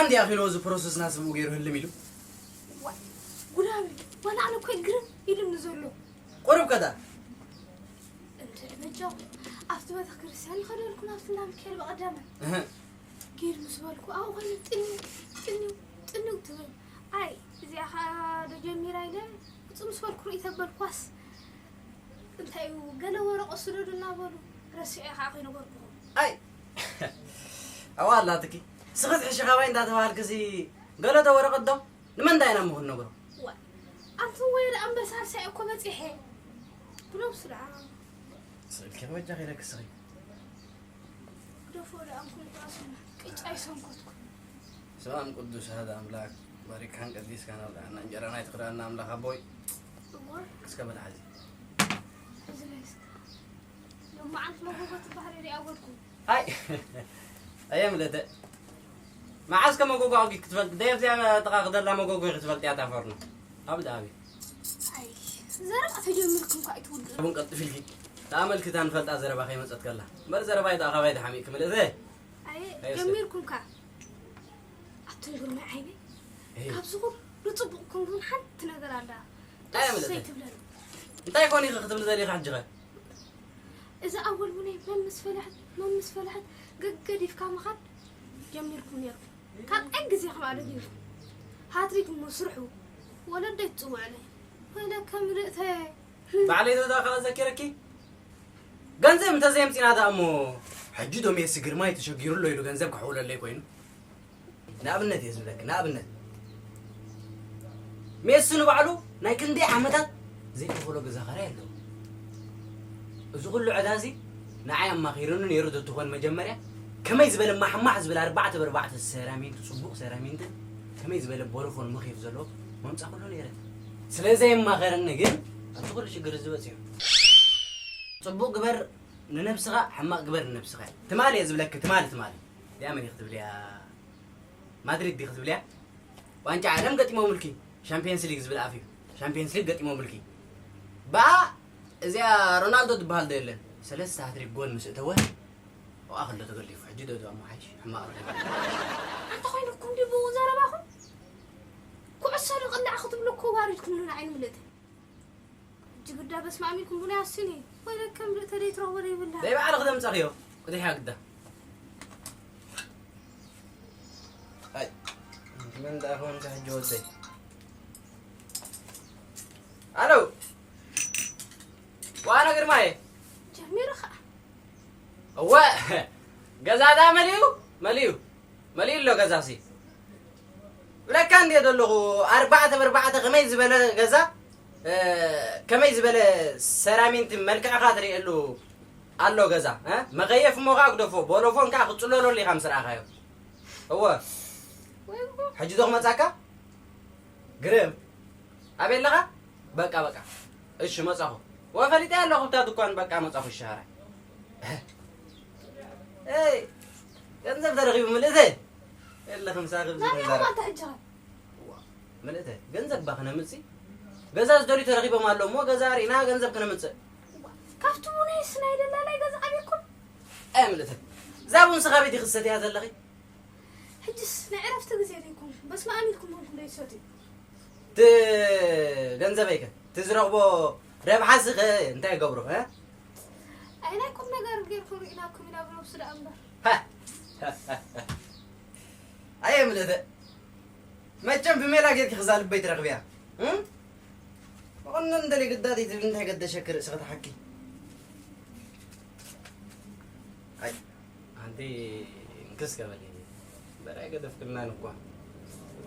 عندي أخي لوز بروسس ناس بوجيره اللي ميلو قولها ولا أنا كوي قرن يلم نزوله قرب كذا أنت المجاو أفتح ذكر سهل خلينا نكون أفتح نام كيل بقدامه كيل مسوالكو أو خلينا تنو تقول أي إذا هذا جميل عيله مسوالكو يثبت كواس أنت أيوه قالوا ورق أصله النابلو رسعي حقي نقولكم أي أوه الله تكي سقط حش خوين ده تبع الكسي قالوا ده ورق الدم لمن ده ينامه النبرة أنت وين أم بس هالساعة كم تيحي بلو بسرعة سأل كيف وجه غيرك الصغير بلو فوري أمكم قاسمة كيف عايزهم كتكم سواء قدوس هذا أملاك بارك هان قديس كان ولا أنا جرنا يتقرأنا أملاك أبوي كسكبت عزي عزيز لما عند موجودة البحر اللي أولكم هاي أيام لده ما عايز كم موجود عقيق تفلت ده يفتح تقدر لا موجود يتفلت يا تعفرنا أبدا أبي أي زرع تجملكم قاعد تقول أبون قد في الكي تعمل كتان فلت أزرع بخيمة أتكلم بل زرع بايد أخا بايد حميك من ذي أي جميلكم كا أتنقل مع عيني كابسكم لطبقكم دون حد نقدر على أيام لده أنت يكوني خدم لذي خد إذا أول مني ما مسفلحت قد يفكر مخد جميلكم يا كان أنجز يا خمار دير هاتريك مسرحو ولا ديتو عليه ولا كملتها بعلي ده داخل ذكركي جنزم أنت زي متين هذا أمو حجدهم يسكر ما يتشجروا له يلو جنزم كحول اللي كوين نابلنا تيزم لك نابلنا ميسنو بعلو نايكن دي عمتات زي كفولو بزخرين له زغلو عدازي نعيم ما خيرون يردو تكون مجمرة كما يزبل ما حماح زبل أربعة بربعة السيرامين تصبق سيرامين كما يزبل بولفون مخيف زلو ما مسأقولون يرد سلازي ما غير النجم أتقول شو جرز واسيو صبق قبر ننبسغة حماق قبر ننبسغة تمالي يزبلك تمالي دائما يختب لي مدريد يختب لي وأنت عالم قتي مو ملكي شامبيونز ليج زبل عافية شامبيونز ليج قتي مو ملكي بقى إذا رونالدو دبال ديلن ثلاث هاتريك جول مسأتوه وآخر لا تقول لي فحجده ده ما حيش حمار أنت خاينكم دي بوزارة باخو كعسر قلنا أخذ منكم واردكم من عين ولده جبر ده بس ما عميكم بني السنين ولا كم تري تروح ولا يبلها ده يبقى على خدم صغير ودي حاجة ده هاي من ده هون كحجود ده ألو وأنا غير معي جميل خا هو جزا ده مليو له جزا سي ولا كان دي دلو أربعة بربعة خميس بلا جزا كميز بلا سرامين تملك خاطري قالو جزا ها مغيف موقع دفو بولوفون كا خصلو لي 5 راخايو هو حجي دوغ مصاكا غرم ابي لغا بقى ايش مصاخو وفليت ያለው ቁጣ ዱካን በቃ መጻፍ ይሻራል اي ገንዘብ ተረኺቡ ምልእተ የለህም ሳግብ زين ምልእተ ገንዘብ ባክነ ምጽ ገዛ ዝደሊ ተረኺቡ ማለው ሞ ገዛሪ ና ገንዘብ ከነ ምጽ ካፍቱሙኔ ስናይደላ ላይ ገዛ አቢኩም ምልእተ ዛቡን ሰኻቤት ይخሰት ያ ዘለኺ حجس نعرفت غزيريكم بس ما عملكم هون ليسوتي ت ገንዘበይከ ትዝረቕቦ ربح سخ أنت يا جبرو ها؟ أنا كم نجار غيركم إلىكم إلى بروس الأمبر ها أيام هذا ما تجمع في ميلا غيرك خزال البيت رغبيها قلنا ندري قدادي تبين قد شكر سقط حكي هاي عندي انكس قبلي براي قد فكرنا نقوى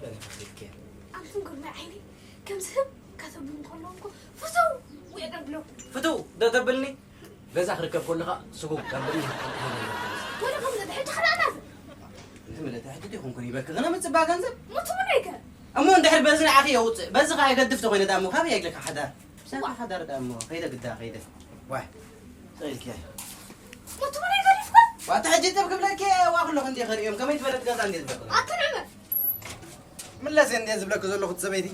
بدنا نحكي كين أنتم قلنا عيني كم سهم كتبون كلهم فتو ده تبلني جزاك ركب كلها سقوق تبلني ولا كم ده حتى خلانا زميلة تحت دي خون كني بك أنا متسبع جنزب مو تمنيك أمو أنت حرب بزن عافية بس قاعد قدفت وين دامو خافي يجلك حدا سامع حدا دامو خيدا قدا خيدا واحد غير كيا مو تمنيك رفقة واتحجي تبقى بلاك واخر له عندي خير يوم كم يتبلد قاز عندي زبلك أتنعم من لا زين زبلك زول خد زبيدي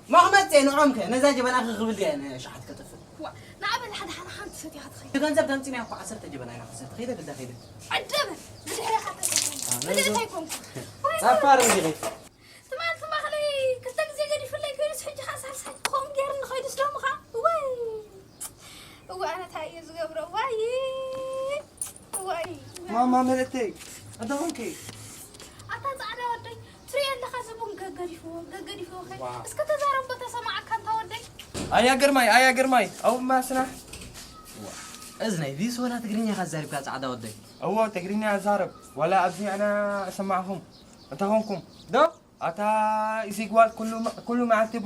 ما خمت نعمك نزاج بلا أخي قبل يعني شحت كتف نعمل حد حنت كسوتي خاطخي كان زبط أنتي ناقو عصر تجيبنا هنا خسرت خيدة قد خيدة عدمن بدي خاطر بدي تايكم صفار نجي تمام خلي كنتك زي جدي في الليل كيرس حجي خاص قوم جيرن خيد سلام خا وانا تايز قبره واي ماما ملتي أدونكي أتزعل ودي تري اللي خاسبون قريفو خي اسكت تزارب بتسمعك كان تودي أيا قرماي أو ما سنح أزني ذي سوالات تقريني خزاري بكاس عدا ودي هو تقريني أزارب ولا أبني أنا أسمعهم أتهونكم ده أتا يسيقوال كله معتي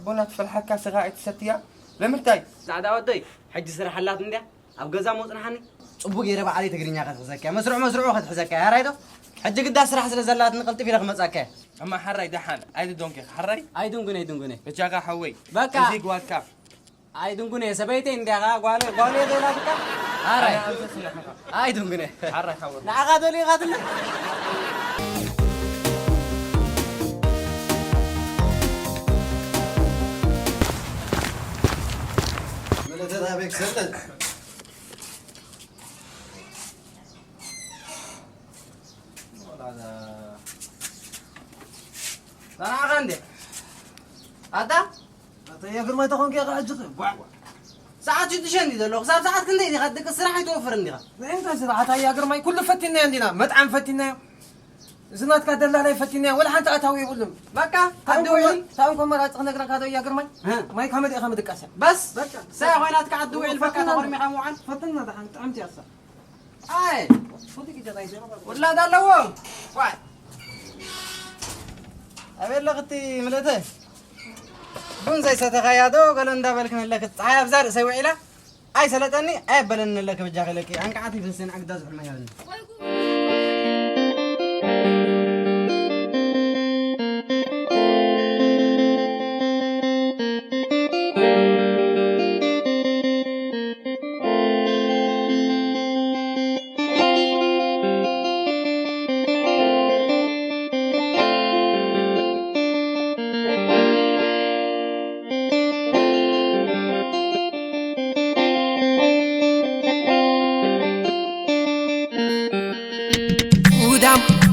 بنات في الحكا سغاية الستية لمرتاي عدا ودي حج سرح حلات من ده أو جزا موطنحني صبوق يربع علي تقريني خد حزكة مسروع خد حزكة يا رايدو حج قد أسرح زلات نقلت في رقم مساكة أما حري دحان أيدو دونكي حري أي دونغوني بتشاقا حوي بكا يسيقوال كاف أي دونغوني سبيتين ده قالي غيلا بكا أي دونغوني حري حوي لا غادلي ملتها بك سلت أنا عندي هذا يا غير ما تكون كي قاعد جقب ساعات تشندي دلوق ساعات كندي غدك الصراحة يتوفر عندي انت زراعة يا غير ما كله فتنا عندنا مطعم فتنا زنات كدل علي فتنا ولا حتى اتاوي يقولهم بكا عدوي تاوكم مرات نقرا هذا يا غير ما يكمل يا خمد كاسه بس ساعة ويناتك عدوي البكا تقرمي خموعا فتنا ده انت عمتي اصلا اي صدق جاي ولا ده لو واحد أبي لغتي ملته بون زي ستغيادو قالوا ندا بالك من لك تعال بزار سوي له اي سلطني اي بلن لك بجاغلك انك عاتي في سن عقداز في الميال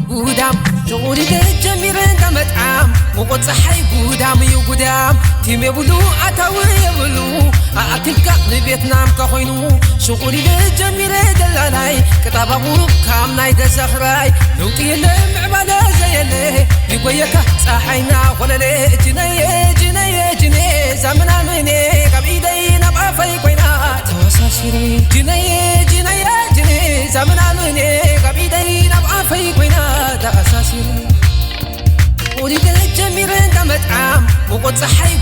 قدام تقولي جميل قامت عام وقد صحي قدام يقدام تيم يبلو أتاوي يبلو أكلك لبيتنام كخوينو شغولي جميل دلالاي كتاب أبوك كام نايد زخراي نوتي المعبادة زي اللي يقويك صحينا ولا لي جني زمنا مني قم إيدينا بأفاي كوينا توساسيري جني زمنا مني قم إيدينا بأفاي كوينا توساسيري ولي جميل قامت عام وقد صحي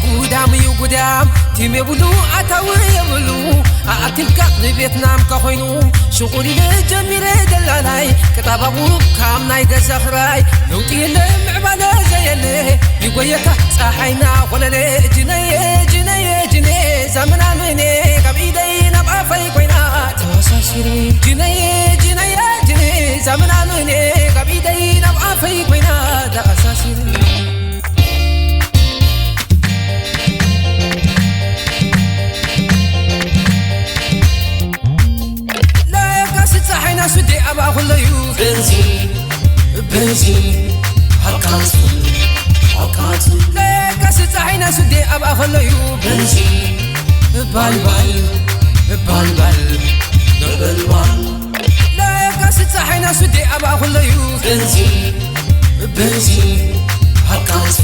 قدام تيم يبلو أتاوي يبلو أكلك لبيتنام كخوينو شغولي جميل دلالاي كتاب أبوك كام نايد زخراي نوتي المعبادة زي اللي يقويك صحينا ولا لي جني زمنا مني قم إيدينا بأفاي كوينا توساسيري جني زمنا مني قم إيدينا بأفاي كوينا توساسيري صحينا سدي أبا خليو بنزين هالكاس ليك صحينا سدي أبا خليو بنزين بالبال ليك صحينا سدي أبا خليو بنزين هالكاس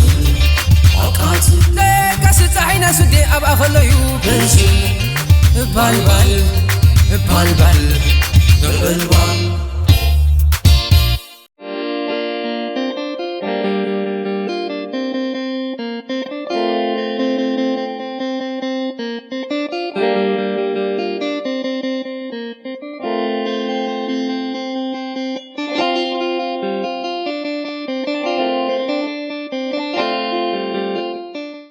ليك صحينا سدي أبا خليو بنزين بالبال